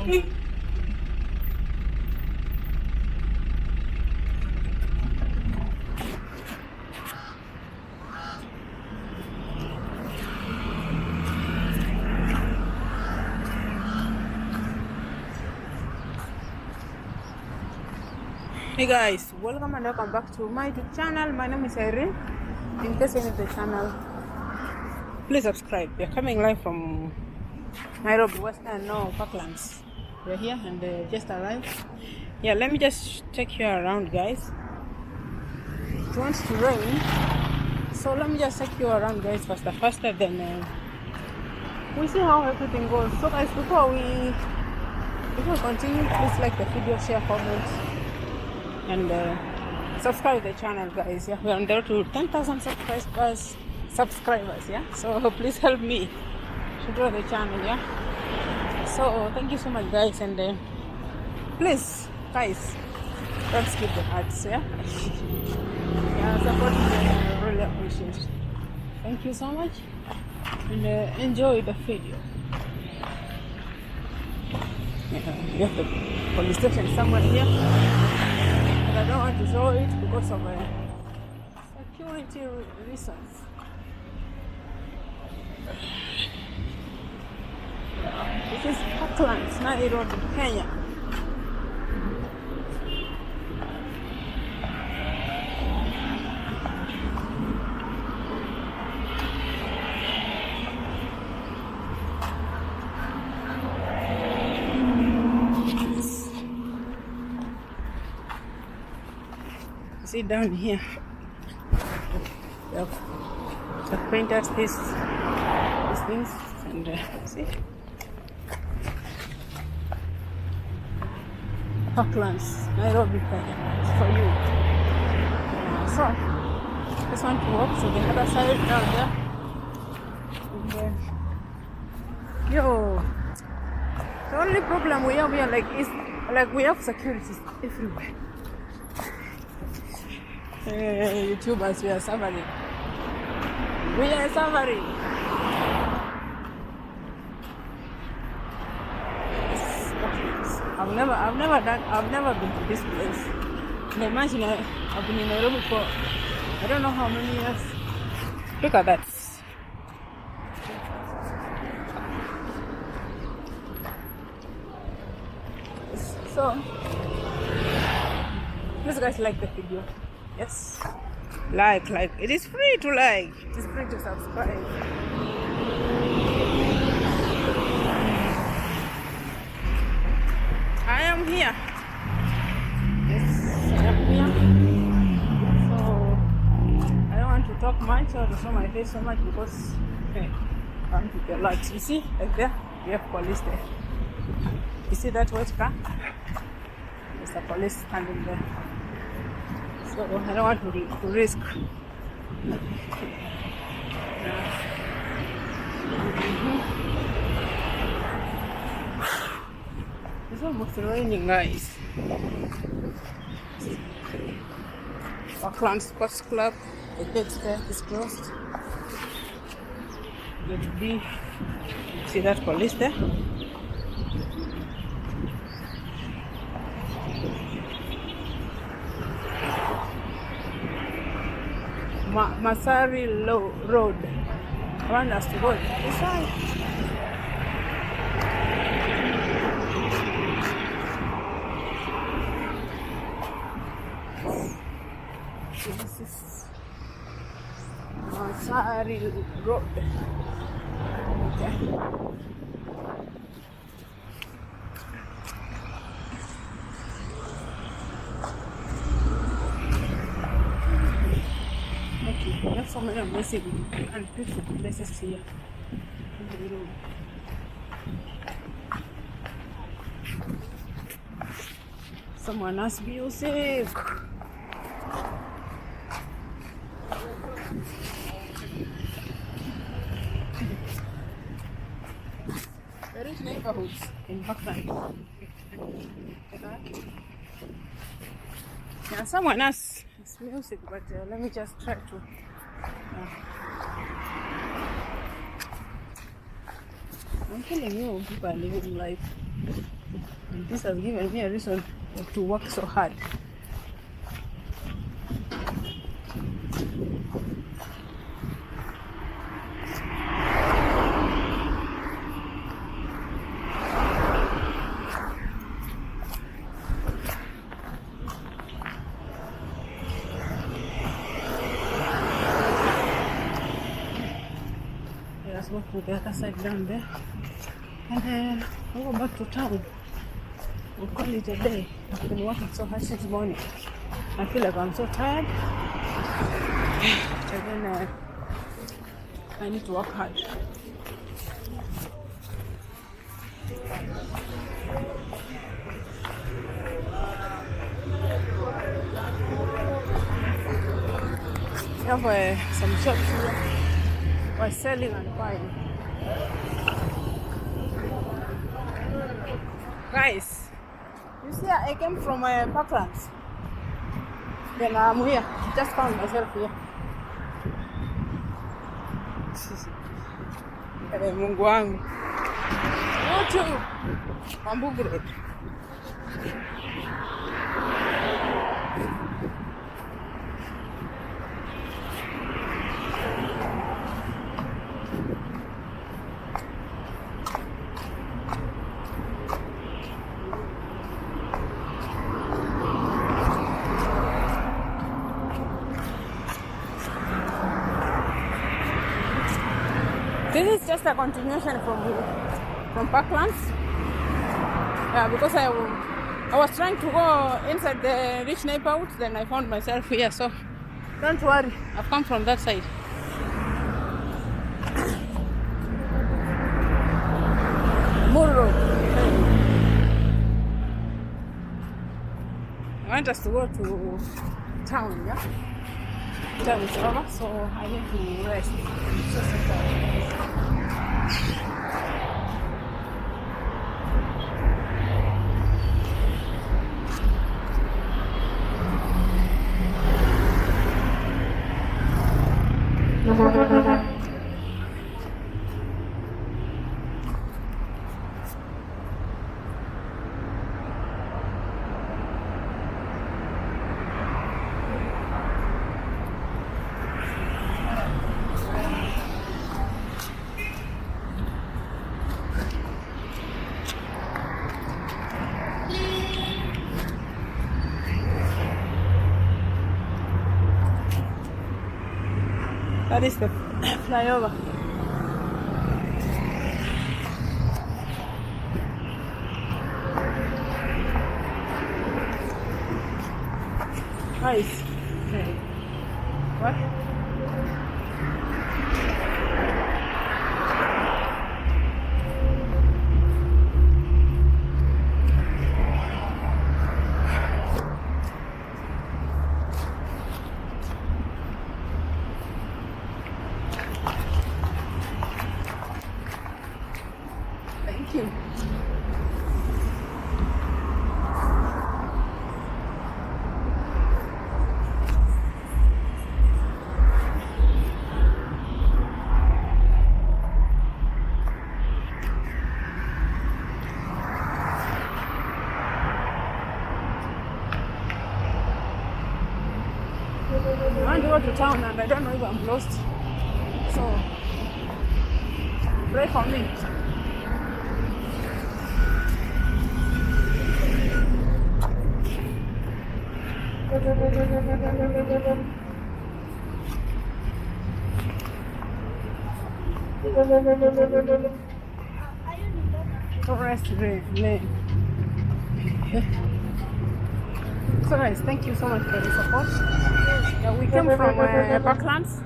Hey guys, welcome and welcome back to my YouTube channel. My name is Irene. In case you're new to the channel, please subscribe. We're coming live from Nairobi, Parklands. We're here and just arrived. Yeah, let me just take you around, guys. It wants to rain, so let me just take you around, guys, faster. Then we see how everything goes. So, guys, before we continue, please like the video, share, comment, and subscribe to the channel, guys. Yeah, we're on the road to 10,000 subscribers. Yeah, so please help me to grow the channel. Yeah, so thank you so much, guys, and please, guys, don't skip the ads. Yeah, yeah, support me. I really appreciate it. Thank you so much, and enjoy the video. Yeah, we have the police station somewhere here. I don't want to show it because of security reasons. This is Parklands, Nairobi, Kenya. See down here, the painters these things, and see Parklands, Nairobi, Kenya. It's for you. So just want to walk to the other side down there. And, yo, the only problem we have here, is we have security everywhere. YouTubers, we are suffering. I've never been to this place. And imagine I've been in Nairobi for I don't know how many years. Look at that. So please, guys, like the video. Yes, like it is free to like, it is free to subscribe. I am here. Yes, I am here. So I don't want to talk much or to show my face so much because I want to get lots. You see, like there, we have police there. You see that white car? There's a police standing there. So I don't want to risk. It's almost raining, guys. Parklands Sports Club, the gate there is closed. Gate B, see that police there? Masai Road. I want us to go this side. This is Masai Road. Okay. We have so many amazing and beautiful places here in the road. Someone has music. There is neighborhoods in Parklands. Yeah, someone has music, but let me just try to. I'm telling you, people are living life. And this has given me a reason to work so hard. Let's go to the other side down there, and then we'll go back to town. We'll call it a day. I've been working so hard since morning. I feel like I'm so tired. And then I need to work hard. We have some shops here. We're selling and buying. Guys, you see, I came from Parklands. Then I'm here. Just found myself here. Mungu wangu. YouTube. Mambo great. This is just a continuation from Parklands. Because I was trying to go inside the rich neighborhood, then I found myself here. So don't worry, I've come from that side. Muro. I want us to go to town, yeah? Time is over, so I need to rest. That is the flyover. Nice. Okay. What? Thank you. I want to go to town and I don't know if I'm lost. So pray for me. Rest lane. So guys, thank you so much for the support. We came from Parklands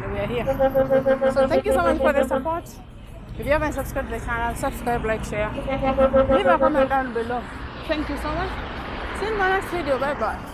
and we are here. So thank you so much for the support. If you haven't subscribed to the channel, subscribe, like, share. Leave a comment down below. Thank you so much. See you in my next video. Bye bye.